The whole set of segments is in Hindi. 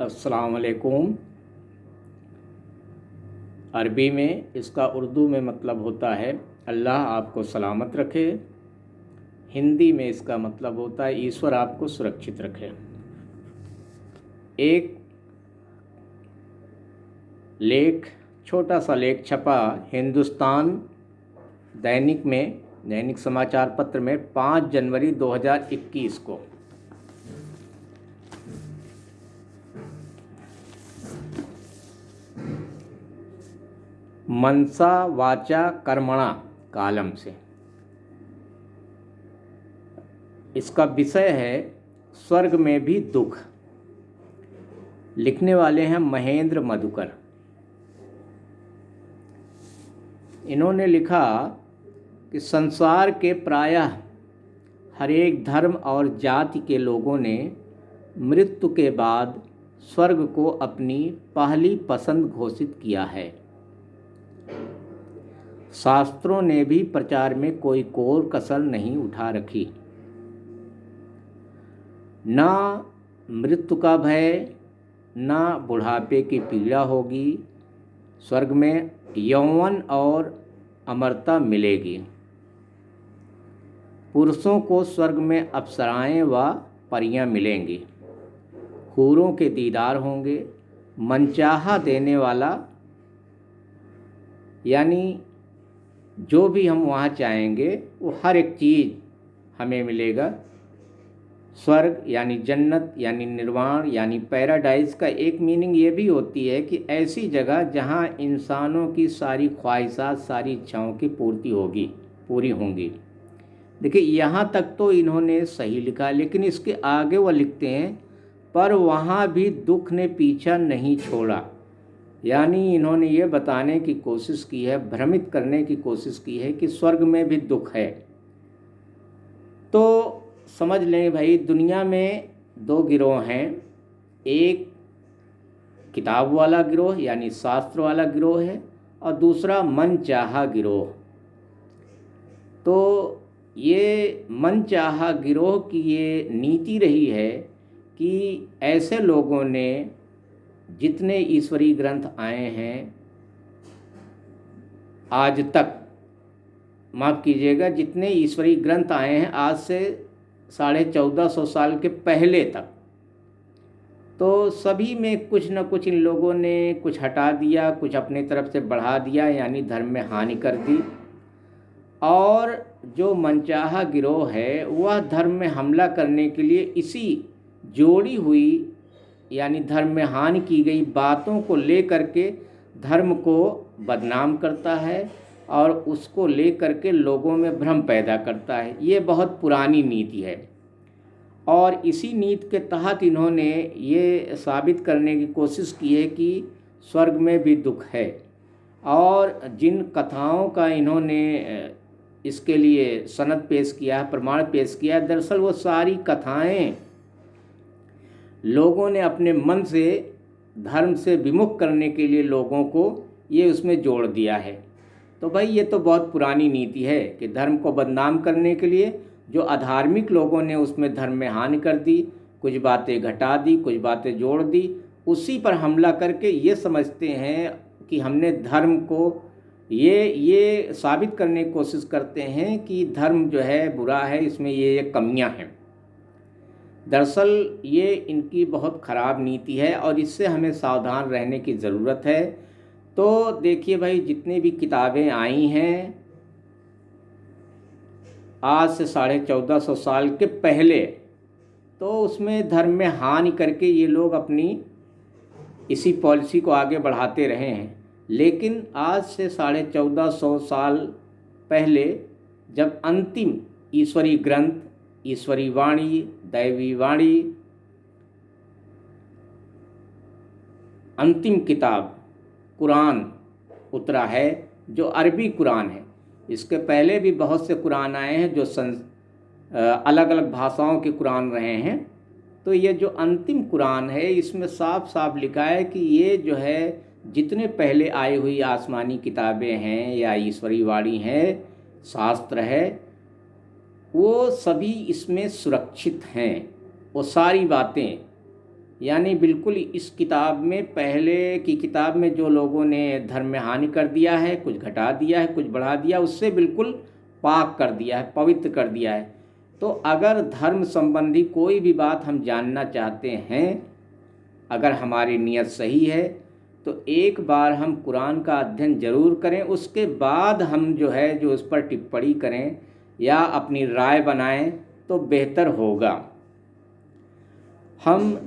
अस्सलाम वालेकुम। अरबी में इसका उर्दू में मतलब होता है अल्लाह आपको सलामत रखे। हिंदी में इसका मतलब होता है ईश्वर आपको सुरक्षित रखे। एक लेख, छोटा सा लेख छपा हिंदुस्तान दैनिक समाचार पत्र में 5 जनवरी 2021 को। मनसा वाचा कर्मणा कालम से। इसका विषय है स्वर्ग में भी दुख। लिखने वाले हैं महेंद्र मधुकर। इन्होंने लिखा कि संसार के प्रायः हर एक धर्म और जाति के लोगों ने मृत्यु के बाद स्वर्ग को अपनी पहली पसंद घोषित किया है। शास्त्रों ने भी प्रचार में कोई कोर कसर नहीं उठा रखी। ना मृत्यु का भय, ना बुढ़ापे की पीड़ा होगी। स्वर्ग में यौवन और अमरता मिलेगी। पुरुषों को स्वर्ग में अप्सराएं व परियां मिलेंगी। हूरों के दीदार होंगे। मनचाहा देने वाला, यानी जो भी हम वहाँ चाहेंगे वो हर एक चीज़ हमें मिलेगा। स्वर्ग यानी जन्नत यानी निर्वाण यानी पैराडाइज का एक मीनिंग ये भी होती है कि ऐसी जगह जहाँ इंसानों की सारी ख्वाहिशात, सारी इच्छाओं की पूरी होंगी। देखिए, यहाँ तक तो इन्होंने सही लिखा, लेकिन इसके आगे वो लिखते हैं पर वहाँ भी दुख ने पीछा नहीं छोड़ा। यानी इन्होंने ये बताने की कोशिश की है, भ्रमित करने की कोशिश की है कि स्वर्ग में भी दुख है। तो समझ लें भाई, दुनिया में 2 गिरोह हैं। एक किताब वाला गिरोह यानी शास्त्र वाला गिरोह है, और दूसरा मनचाहा गिरोह। तो ये मनचाहा गिरोह की ये नीति रही है कि ऐसे लोगों ने जितने ईश्वरीय ग्रंथ आए हैं आज तक, माफ़ कीजिएगा, जितने ईश्वरीय ग्रंथ आए हैं आज से 1450 साल के पहले तक, तो सभी में कुछ न कुछ इन लोगों ने कुछ हटा दिया, कुछ अपने तरफ से बढ़ा दिया, यानी धर्म में हानि कर दी। और जो मनचाहा गिरोह है वह धर्म में हमला करने के लिए इसी जोड़ी हुई यानी धर्म में हानि की गई बातों को लेकर के धर्म को बदनाम करता है और उसको लेकर के लोगों में भ्रम पैदा करता है। ये बहुत पुरानी नीति है और इसी नीति के तहत इन्होंने ये साबित करने की कोशिश की है कि स्वर्ग में भी दुख है। और जिन कथाओं का इन्होंने इसके लिए सनद पेश किया है, प्रमाण पेश किया है, दरअसल वो सारी कथाएं लोगों ने अपने मन से धर्म से विमुख करने के लिए लोगों को ये उसमें जोड़ दिया है। तो भाई, ये तो बहुत पुरानी नीति है कि धर्म को बदनाम करने के लिए जो अधार्मिक लोगों ने उसमें धर्म में हानि कर दी, कुछ बातें घटा दी, कुछ बातें जोड़ दी, उसी पर हमला करके ये समझते हैं कि हमने धर्म को ये साबित करने की कोशिश करते हैं कि धर्म जो है बुरा है, इसमें ये कमियां हैं। दरअसल ये इनकी बहुत ख़राब नीति है और इससे हमें सावधान रहने की ज़रूरत है। तो देखिए भाई, जितनी भी किताबें आई हैं आज से 1450 साल के पहले, तो उसमें धर्म में हानि करके ये लोग अपनी इसी पॉलिसी को आगे बढ़ाते रहे हैं। लेकिन आज से 1450 साल पहले जब अंतिम ईश्वरीय ग्रंथ, ईश्वरी वाणी, दैवी वाणी, अंतिम किताब कुरान उतरा है, जो अरबी कुरान है। इसके पहले भी बहुत से कुरान आए हैं जो अलग अलग भाषाओं के कुरान रहे हैं। तो ये जो अंतिम कुरान है, इसमें साफ साफ लिखा है कि ये जो है जितने पहले आई हुई आसमानी किताबें हैं या ईश्वरी वाणी है, शास्त्र है, वो सभी इसमें सुरक्षित हैं। वो सारी बातें यानी बिल्कुल इस किताब में, पहले की किताब में जो लोगों ने धर्म में हानि कर दिया है, कुछ घटा दिया है, कुछ बढ़ा दिया, उससे बिल्कुल पाक कर दिया है, पवित्र कर दिया है। तो अगर धर्म संबंधी कोई भी बात हम जानना चाहते हैं, अगर हमारी नीयत सही है, तो एक बार हम कुरान का अध्ययन जरूर करें, उसके बाद हम जो है जो उस पर टिप्पणी करें या अपनी राय बनाएं तो बेहतर होगा। हम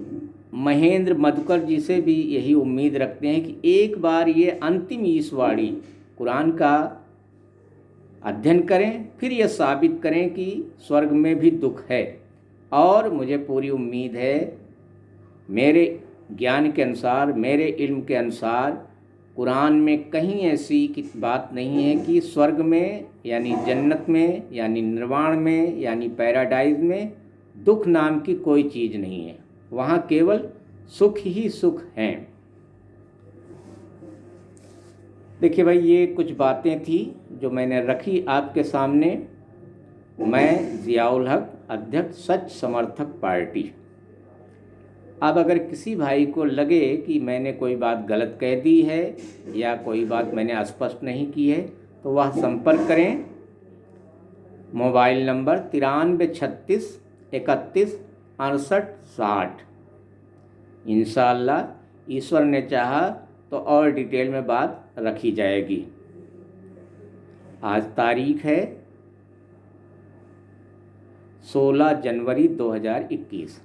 महेंद्र मधुकर जी से भी यही उम्मीद रखते हैं कि एक बार ये अंतिम ईशवाणी कुरान का अध्ययन करें, फिर यह साबित करें कि स्वर्ग में भी दुख है। और मुझे पूरी उम्मीद है, मेरे ज्ञान के अनुसार, मेरे इल्म के अनुसार, कुरान में कहीं ऐसी बात नहीं है कि स्वर्ग में यानी जन्नत में यानी निर्वाण में यानी पैराडाइज में दुख नाम की कोई चीज़ नहीं है। वहाँ केवल सुख ही सुख हैं। देखिए भाई, ये कुछ बातें थी जो मैंने रखी आपके सामने। मैं ज़ियाउल हक, अध्यक्ष सच समर्थक पार्टी। अब अगर किसी भाई को लगे कि मैंने कोई बात गलत कह दी है या कोई बात मैंने स्पष्ट नहीं की है, तो वह संपर्क करें। Mobile number 93 36 31 68 60। इंशाअल्लाह ईश्वर ने चाहा तो और डिटेल में बात रखी जाएगी। आज तारीख है 16 जनवरी 2021।